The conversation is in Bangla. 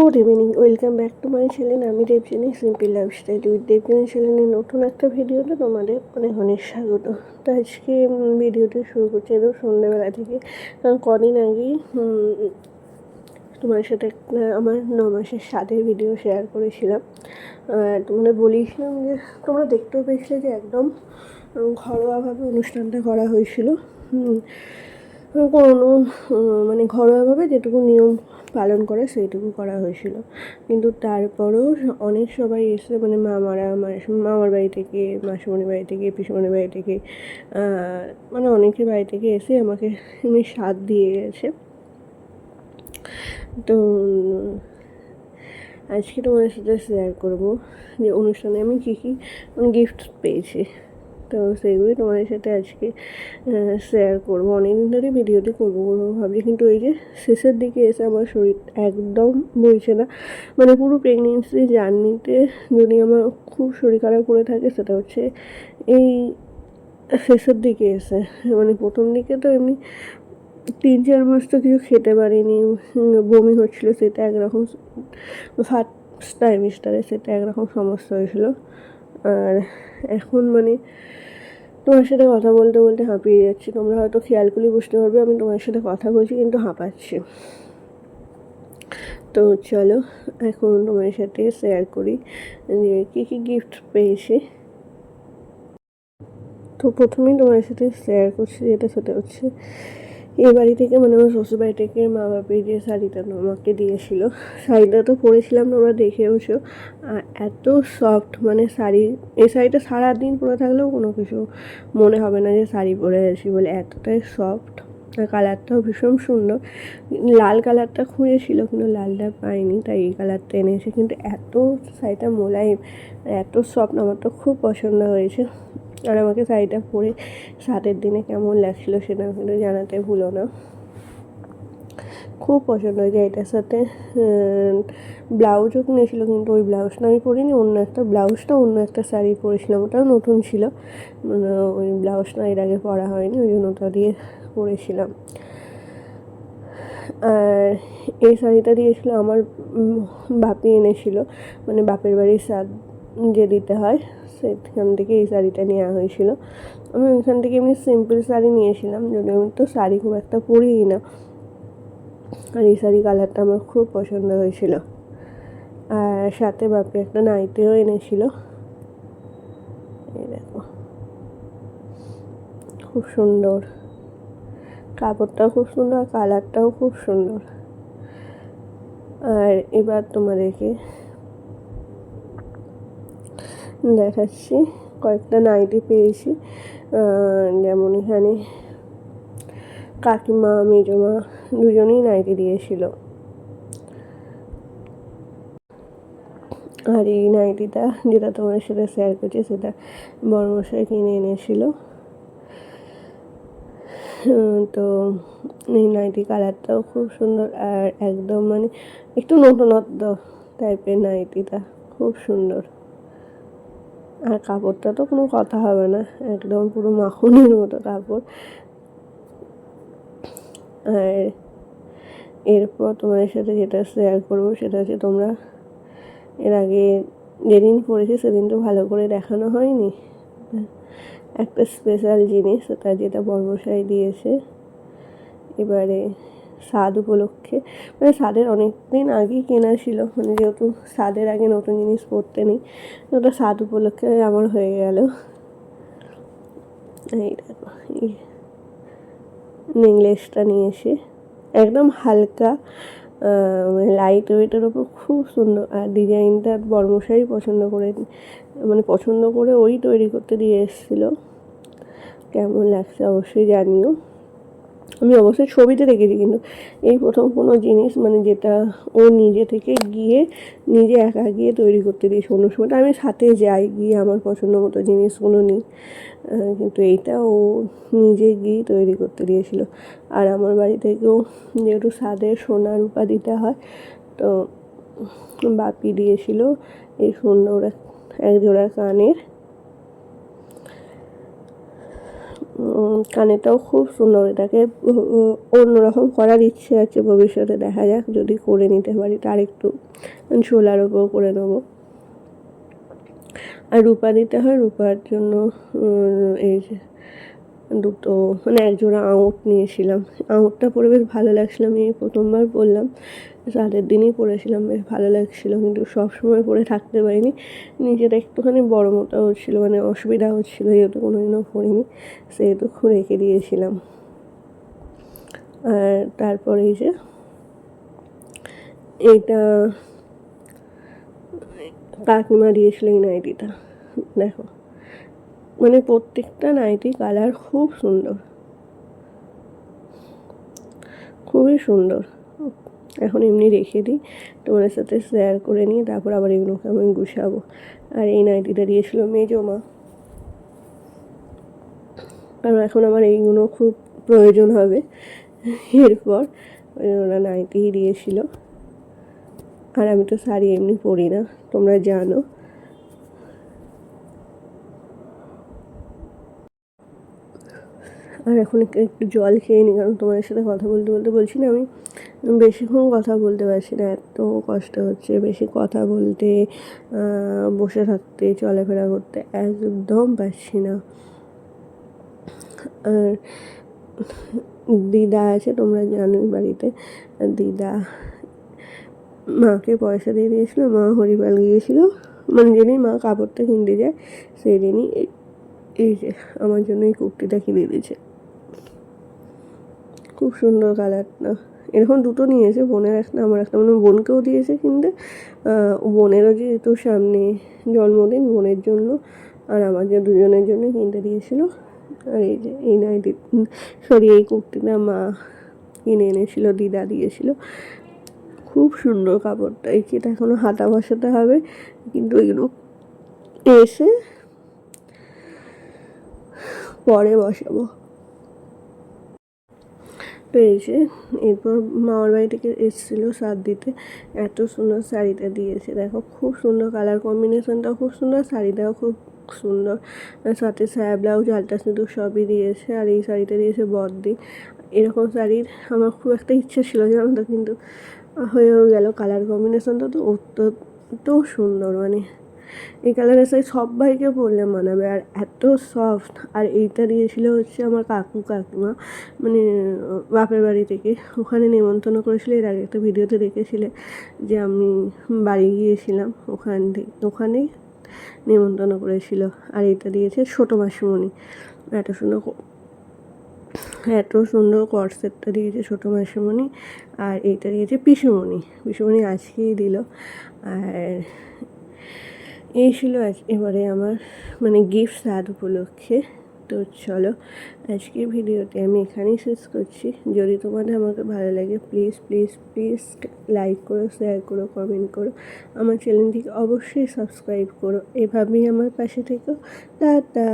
Good evening, welcome back to my channel. আমি দেবজিনী, সিম্পল লাইফস্টাইল উইথ দেবজিনী চ্যানেলের নতুন একটা ভিডিওতে তোমাদের অনেক অনেক স্বাগত। তো আজকে ভিডিওটি শুরু করছি একদম সন্ধ্যেবেলা থেকে। কারণ কদিন আগেই তোমার সাথে আমার 9 মাসের স্বাদের ভিডিও শেয়ার করেছিলাম। তোমাদের বলেছিলাম যে তোমরা দেখতেও পেয়েছিলে যে একদম ঘরোয়াভাবে অনুষ্ঠানটা করা হয়েছিল। কোনো মানে ঘরোয়াভাবে যেটুকু নিয়ম পালন করে সেইটুকু করা হয়েছিল। কিন্তু তারপরেও অনেক সবাই এসে মানে মামার বাড়ি থেকে, মাসিমণির বাড়ি থেকে, পিসিমণির বাড়ি থেকে, মানে অনেকের বাড়ি থেকে এসে আমাকে এমনি স্বাদ দিয়ে গেছে। তো আজকে তোমাদের সাথে শেয়ার করবো যে অনুষ্ঠানে আমি কী কী গিফট পেয়েছি। তো সেইগুলি তোমাদের সাথে আজকে শেয়ার করবো। অনেকদিন ধরে ভিডিওটি করবো ভাবছি, কিন্তু এই যে শেষের দিকে এসে আমার শরীর একদম বলছে না। মানে পুরো প্রেগনেন্সি জার্নিতে যদি আমার খুব শরীর খারাপ করে থাকে সেটা হচ্ছে এই শেষের দিকে এসে। মানে প্রথম দিকে তো এমনি 3-4 মাস তো কিছু খেতে পারিনি, বমি হচ্ছিলো, সেটা একরকম। ফার্স্ট ট্রাইমেস্টারে সেটা একরকম সমস্যা হয়েছিল। আর এখন মানে তোমার সাথে কথা বলতে বলতে হাঁপিয়ে যাচ্ছি। তোমরা হয়তো খেয়াল করলে বুঝতে পারবে আমি তোমার সাথে কথা বলছি কিন্তু হাঁপাচ্ছি। তো চলো এখন তোমার সাথে শেয়ার করি যে কী কী গিফট পেয়েছি। তো প্রথমেই তোমার সাথে শেয়ার করছি সেটা হচ্ছে এই বাড়ি থেকে, মানে আমার শ্বশুর বাড়ি থেকে মা বাপের যে শাড়িটা আমাকে দিয়েছিল, শাড়িটা তো পরেছিলাম, তোমরা দেখেওছো। আর এত সফট মানে শাড়ি, এই শাড়িটা সারাদিন পরে থাকলেও কোনো কিছু মনে হবে না যে শাড়ি পরে আছি বলে, এতটাই সফট। আর কালারটাও ভীষণ সুন্দর। লাল কালারটা খুঁজেছিল কিন্তু লালটা পাইনি, তাই এই কালারটা এনেছে। কিন্তু এত শাড়িটা মোলায়েম, এত সফট, আমার তো খুব পছন্দ হয়েছে। আর আমাকে শাড়িটা পরে সাতের দিনে কেমন লাগছিলো সেটা কিন্তু জানাতে ভুলো না। খুব পছন্দ হয়েছে। এটার সাথে ব্লাউজও কিনেছিলো, কিন্তু ওই ব্লাউজটা আমি পরিনি, অন্য একটা শাড়ি পরেছিলাম, ওটাও নতুন ছিল। মানে ওই ব্লাউজটা এর আগে পরা হয়নি, ওই জন্য ওটা দিয়ে পরেছিলাম। আর এই শাড়িটা দিয়েছিল আমার বাপি এনেছিল, মানে বাপের বাড়ির স্বাদ যে দিতে হয় সেখান থেকে এই শাড়িটা নেওয়া হয়েছিল। আমি ওইখান থেকে এমনি সিম্পল শাড়ি নিয়েছিলাম, যদি আমি তো শাড়ি খুব একটা পরিই না। আর এই শাড়ি কালারটা আমার খুব পছন্দ হয়েছিল। আর সাথে বাপি একটা নাইটিও এনেছিল, এই দেখো খুব সুন্দর, কাপড়টাও খুব সুন্দর, কালারটাও খুব সুন্দর। আর এবার তোমাদেরকে দেখাচ্ছি কয়েকটা নাইটি পেয়েছি। যেমন এখানে কাকিমা, মেজমা দুজনেই নাইটি দিয়েছিল। আর এই নাইটিটা যেটা তোমার সাথে শেয়ার করছি সেটা বড়মশাই কিনে এনেছিল। তো এই নাইটি কালারটাও খুব সুন্দর, আর একদম মানে একটু নতুনত্ব টাইপের নাইটিটা, খুব সুন্দর। আর কাপড়টা তো কোনো কথা হবে না, একদম পুরো মাখনের মতো কাপড়। আর এরপর তোমাদের সাথে যেটা শেয়ার করবো সেটা হচ্ছে, তোমরা এর আগে যেদিন পড়েছি সেদিন তো ভালো করে দেখানো হয়নি, একটা স্পেশাল জিনিস সেটা যেটা বড়মশাই দিয়েছে এবারে স্বাদ উপলক্ষে। মানে স্বাদের অনেক দিন আগেই কেনা ছিল, মানে যেহেতু স্বাদের আগে নতুন জিনিস পরতে নেই, ওটা স্বাদ উপলক্ষে আমার হয়ে গেল। এই দেখো এই নেকলেসটা নিয়েছি, একদম হালকা মানে লাইট ওয়েটের ওপর, খুব সুন্দর। আর ডিজাইনটা বড়মশাই পছন্দ করে ওই তৈরি করতে দিয়ে এসেছিলো। কেমন লাগছে অবশ্যই জানিও। আমি অবশ্যই ছবিতে দেখেছি, কিন্তু এই প্রথম কোনো জিনিস মানে যেটা ও নিজে একা গিয়ে তৈরি করতে দিয়েছে। অন্য সময়টা আমি সাথে যাই, গিয়ে আমার পছন্দ মতো জিনিসগুলো নিই, কিন্তু এইটা ও নিজে গিয়েই তৈরি করতে দিয়েছিল। আর আমার বাড়ি থেকেও যেহেতু স্বাদের সোনা রূপা দিতে হয়, তো বাপি দিয়েছিল এই সুন্দর এক জোড়া কানের। কানেরটাও খুব সুন্দর, এটাকে অন্যরকম করার ইচ্ছে আছে ভবিষ্যতে, দেখা যাক যদি করে নিতে পারি তার একটু ছোলার ওপর করে নেবো। আর রূপা দিতে হয়, রূপার জন্য এই যে দুটো মানে একজোড়া আঙুর নিয়েছিলাম। আঙুরটা পরে বেশ ভালো লাগছিলো, আমি প্রথমবার পরলাম, রাতের দিনই পরেছিলাম, বেশ ভালো লাগছিলো, কিন্তু সবসময় পরে থাকতে পারিনি, নিজের একটুখানি বড় মতো হচ্ছিলো, মানে অসুবিধা হচ্ছিলো, যেহেতু কোনোদিনও পরিনি সেহেতু রেখে দিয়েছিলাম। আর তারপরে এই যে এইটা কাকিমা দিয়েছিল এই নাইটিটা, দেখো মানে প্রত্যেকটা নাইটি কালার খুব সুন্দর, খুবই সুন্দর। এখন এমনি রেখে দিই, তোমাদের সাথে শেয়ার করে নিয়ে তারপর আবার এগুলোকে আমি গুছাবো। আর এই নাইটিটা দিয়েছিল মেজো মা, কারণ এখন আমার এইগুলো খুব প্রয়োজন হবে এরপর, ওরা নাইটিই দিয়েছিল। আর আমি তো শাড়ি এমনি পরি না, তোমরা জানো। আর এখন একটু জল খেয়ে নিই, কারণ তোমাদের সাথে কথা বলতে বলতে বলছি না আমি বেশিক্ষণ কথা বলতে পারছি না, এত কষ্ট হচ্ছে বেশি কথা বলতে, বসে থাকতে, চলাফেরা করতে একদম পারছি না। আর দিদা আছে, তোমরা জানোই বাড়িতে, দিদা মাকে পয়সা দিয়ে দিয়েছিলো, মা হরিপাল গিয়েছিলো, মানে যেদিন মা কাপড়টা কিনতে যায় সেই দিনই এই যে আমার জন্য এই কুর্তিটা কিনে দিয়েছে, খুব সুন্দর কালারটা। এরকম দুটো নিয়েছে, বোনের একটা আমার একটা, মানে বোনকেও দিয়েছে কিনতে, বোনেরও যেহেতু সামনে জন্মদিন বোনের জন্য, আর আমাদের দুজনের জন্য কিনতে দিয়েছিল। আর এই যে এই নাইটি, সরি এই কুর্তিটা মা কিনে এনেছিল, দিদা দিয়েছিল, খুব সুন্দর কাপড়টা। এই এটা এখনও হাতা বসাতে হবে, কিন্তু এগুলো এসে পরে বসাবো। তো এই যে এরপর মামার বাড়ি থেকে এসেছিলো সাথ দিতে, এত সুন্দর শাড়িটা দিয়েছে, দেখো খুব সুন্দর কালার কম্বিনেশনটাও খুব সুন্দর, শাড়িটাও খুব সুন্দর, সাথে সায়া ব্লাউজ আলতা সিঁদুর সবই দিয়েছে। আর এই শাড়িটা দিয়েছে বড়দি। এরকম শাড়ির আমার খুব একটা ইচ্ছা ছিল জানো তো, কিন্তু হয়েও গেল, কালার কম্বিনেশনটা তো অত্যন্ত সুন্দর, মানে এই কালারের শাড়ি সবাইকে পরলে মানাবে, আর এত সফট। আর এইটা দিয়েছিল হচ্ছে আমার কাকিমা, মানে বাপের বাড়ি থেকে, ওখানে নেমন্তন্ন করেছিল, এর আগে একটা ভিডিওতে দেখেছিলে যে আমি বাড়ি গিয়েছিলাম, ওখানেই নেমন্তন্ন করেছিল। আর এইটা দিয়েছে ছোটো মাসিমণি, এত সুন্দর কর্সেটটা দিয়েছে ছোটো মাসিমণি। আর এইটা দিয়েছে পিসুমণি আজকেই দিল। আর এই ছিল এবারে আমার মানে গিফট স্যাড উপলক্ষে। তো চলো আজকের ভিডিওটি আমি এখানেই শেষ করছি। যদি তোমাদের আমাকে ভালো লাগে প্লিজ প্লিজ প্লিজ লাইক করো, শেয়ার করো, কমেন্ট করো, আমার চ্যানেলটিকে অবশ্যই সাবস্ক্রাইব করো, এভাবেই আমার পাশে থেকো। টাটা।